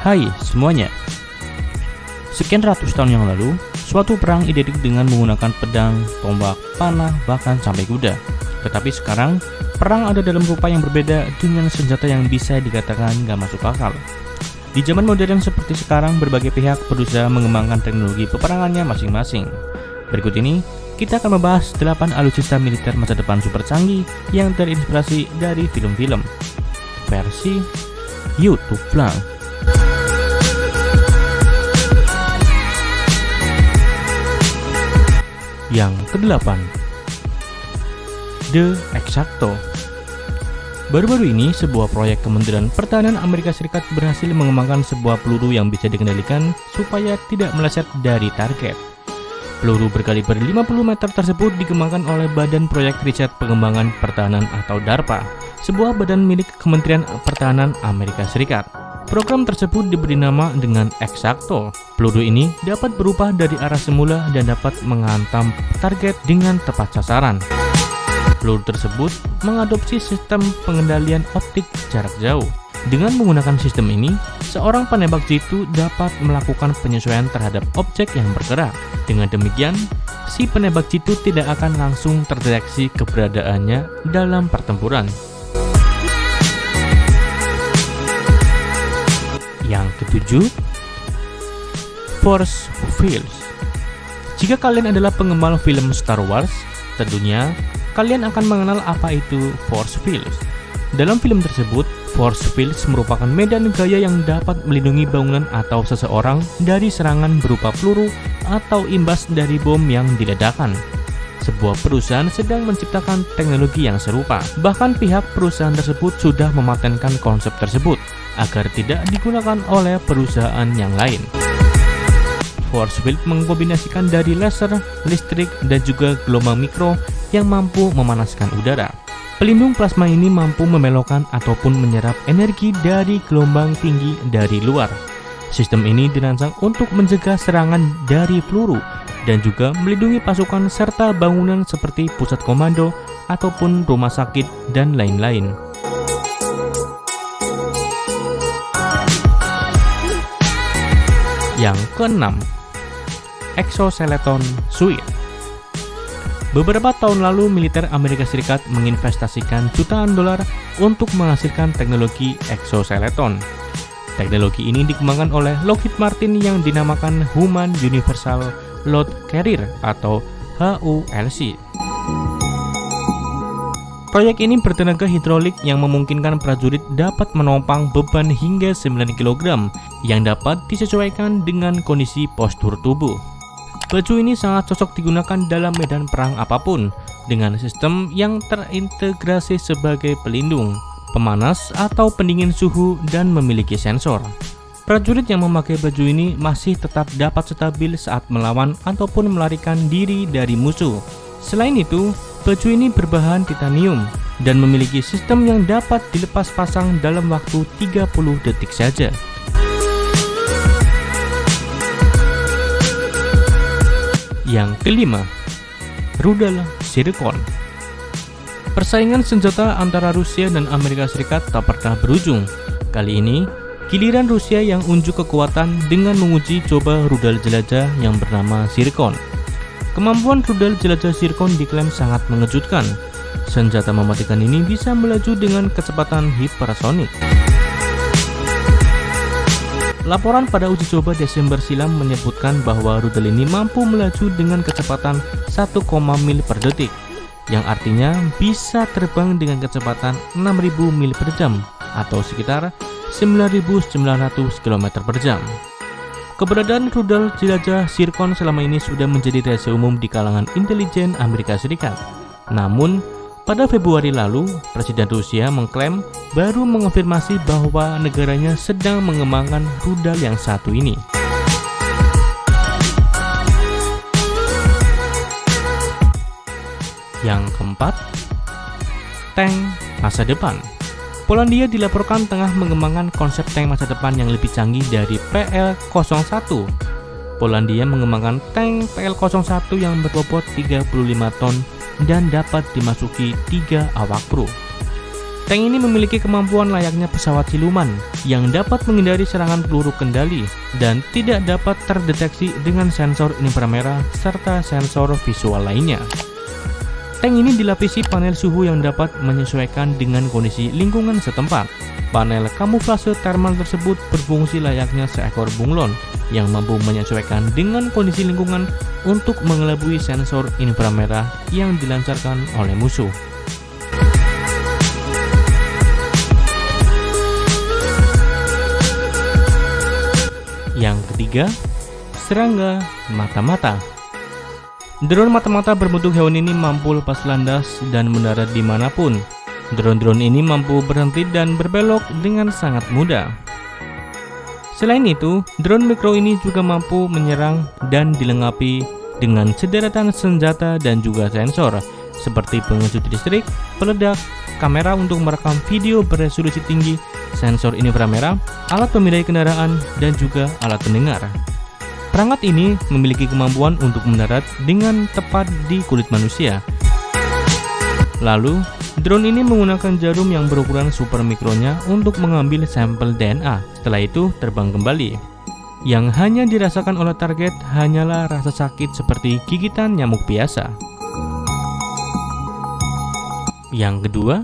Hai semuanya. Sekian ratus tahun yang lalu, suatu perang identik dengan menggunakan pedang, tombak, panah, bahkan sampai kuda. Tetapi sekarang, perang ada dalam rupa yang berbeda dengan senjata yang bisa dikatakan gak masuk akal. Di zaman modern seperti sekarang, berbagai pihak berusaha mengembangkan teknologi peperangannya masing-masing. Berikut ini, kita akan membahas 8 alutsista militer masa depan super canggih yang terinspirasi dari film-film versi YouTube Blank. Yang ke-8, The Exacto. Baru-baru ini, sebuah proyek Kementerian Pertahanan Amerika Serikat berhasil mengembangkan sebuah peluru yang bisa dikendalikan supaya tidak meleset dari target. Peluru berkaliber 50 meter tersebut dikembangkan oleh Badan Proyek Riset Pengembangan Pertahanan atau DARPA, sebuah badan milik Kementerian Pertahanan Amerika Serikat. Program tersebut diberi nama dengan Exacto. Peluru ini dapat berubah dari arah semula dan dapat menghantam target dengan tepat sasaran. Peluru tersebut mengadopsi sistem pengendalian optik jarak jauh. Dengan menggunakan sistem ini, seorang penembak jitu dapat melakukan penyesuaian terhadap objek yang bergerak. Dengan demikian, si penembak jitu tidak akan langsung terdeteksi keberadaannya dalam pertempuran. Yang ke-7, Force Fields. Jika kalian adalah penggemar film Star Wars, tentunya kalian akan mengenal apa itu Force Fields. Dalam film tersebut, Force Fields merupakan medan gaya yang dapat melindungi bangunan atau seseorang dari serangan berupa peluru atau imbas dari bom yang diledakkan. Sebuah perusahaan sedang menciptakan teknologi yang serupa. Bahkan pihak perusahaan tersebut sudah mematenkan konsep tersebut agar tidak digunakan oleh perusahaan yang lain. Force Field mengkombinasikan dari laser, listrik, dan juga gelombang mikro yang mampu memanaskan udara. Pelindung plasma ini mampu membelokkan ataupun menyerap energi dari gelombang tinggi dari luar. Sistem ini dirancang untuk mencegah serangan dari peluru dan juga melindungi pasukan serta bangunan seperti pusat komando ataupun rumah sakit dan lain-lain. Yang ke-6, Exoskeleton Suit. Beberapa tahun lalu, militer Amerika Serikat menginvestasikan jutaan dolar untuk menghasilkan teknologi exoskeleton. Teknologi ini dikembangkan oleh Lockheed Martin yang dinamakan Human Universal Load Carrier atau HULC. Proyek ini bertenaga hidrolik yang memungkinkan prajurit dapat menopang beban hingga 9 kg yang dapat disesuaikan dengan kondisi postur tubuh. Baju ini sangat cocok digunakan dalam medan perang apapun dengan sistem yang terintegrasi sebagai pelindung, pemanas atau pendingin suhu dan memiliki sensor. Prajurit yang memakai baju ini masih tetap dapat stabil saat melawan ataupun melarikan diri dari musuh. Selain itu, baju ini berbahan titanium dan memiliki sistem yang dapat dilepas pasang dalam waktu 30 detik saja. Yang ke-5, rudal zircon. Persaingan senjata antara Rusia dan Amerika Serikat tak pernah berujung. Kali ini, giliran Rusia yang unjuk kekuatan dengan menguji coba rudal jelajah yang bernama zircon. Kemampuan rudal jelajah zircon diklaim sangat mengejutkan. Senjata mematikan ini bisa melaju dengan kecepatan hipersonik. Laporan pada uji coba Desember silam menyebutkan bahwa rudal ini mampu melaju dengan kecepatan 1, mil per detik, yang artinya bisa terbang dengan kecepatan 6.000 mil per jam atau sekitar 9.900 km per jam. Keberadaan rudal jelajah zircon selama ini sudah menjadi rahasia umum di kalangan intelijen Amerika Serikat. Namun, pada Februari lalu, Presiden Rusia mengklaim baru mengonfirmasi bahwa negaranya sedang mengembangkan rudal yang satu ini. Yang keempat, tank masa depan. Polandia dilaporkan tengah mengembangkan konsep tank masa depan yang lebih canggih dari PL-01. Polandia mengembangkan tank PL-01 yang berbobot 35 ton dan dapat dimasuki 3 awak kru. Tank ini memiliki kemampuan layaknya pesawat siluman yang dapat menghindari serangan peluru kendali dan tidak dapat terdeteksi dengan sensor inframerah serta sensor visual lainnya. Tank ini dilapisi panel suhu yang dapat menyesuaikan dengan kondisi lingkungan setempat. Panel kamuflase thermal tersebut berfungsi layaknya seekor bunglon yang mampu menyesuaikan dengan kondisi lingkungan untuk mengelabui sensor inframerah yang dilancarkan oleh musuh. Yang ketiga, serangga mata-mata. Drone mata-mata berbentuk hewan ini mampu lepas landas dan mendarat dimanapun. Drone-drone ini mampu berhenti dan berbelok dengan sangat mudah. Selain itu, drone mikro ini juga mampu menyerang dan dilengkapi dengan sederetan senjata dan juga sensor, seperti pengejut listrik, peledak, kamera untuk merekam video beresolusi tinggi, sensor inframerah, alat pemindai kendaraan, dan juga alat pendengar. Perangkat ini memiliki kemampuan untuk mendarat dengan tepat di kulit manusia. Lalu, drone ini menggunakan jarum yang berukuran super mikronya untuk mengambil sampel DNA. Setelah itu, terbang kembali. Yang hanya dirasakan oleh target hanyalah rasa sakit seperti gigitan nyamuk biasa. Yang kedua,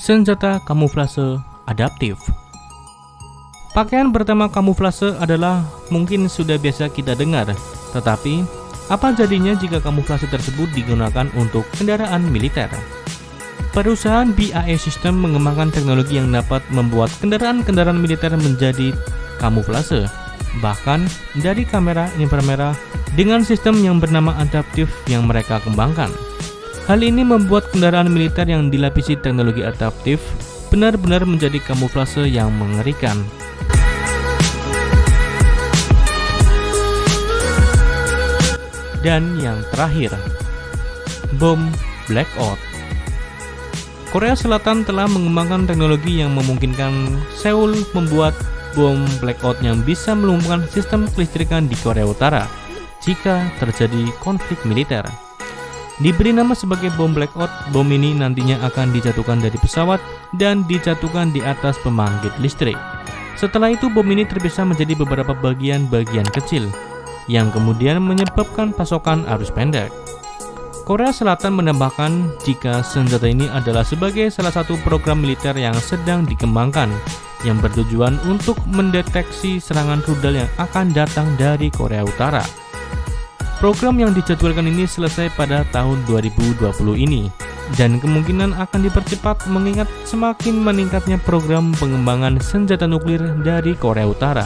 senjata kamuflase adaptif. Pakaian pertama kamuflase adalah mungkin sudah biasa kita dengar, tetapi apa jadinya jika kamuflase tersebut digunakan untuk kendaraan militer? Perusahaan BAE System mengembangkan teknologi yang dapat membuat kendaraan-kendaraan militer menjadi kamuflase, bahkan dari kamera inframerah dengan sistem yang bernama adaptif yang mereka kembangkan. Hal ini membuat kendaraan militer yang dilapisi teknologi adaptif benar-benar menjadi kamuflase yang mengerikan. Dan yang terakhir, bom blackout. Korea Selatan telah mengembangkan teknologi yang memungkinkan Seoul membuat bom blackout yang bisa melumpuhkan sistem kelistrikan di Korea Utara jika terjadi konflik militer. Diberi nama sebagai bom blackout, bom ini nantinya akan dijatuhkan dari pesawat dan dijatuhkan di atas pembangkit listrik. Setelah itu, bom ini terpisah menjadi beberapa bagian-bagian kecil yang kemudian menyebabkan pasokan arus pendek. Korea Selatan menambahkan jika senjata ini adalah sebagai salah satu program militer yang sedang dikembangkan yang bertujuan untuk mendeteksi serangan rudal yang akan datang dari Korea Utara. Program yang dijadwalkan ini selesai pada tahun 2020 ini dan kemungkinan akan dipercepat mengingat semakin meningkatnya program pengembangan senjata nuklir dari Korea Utara.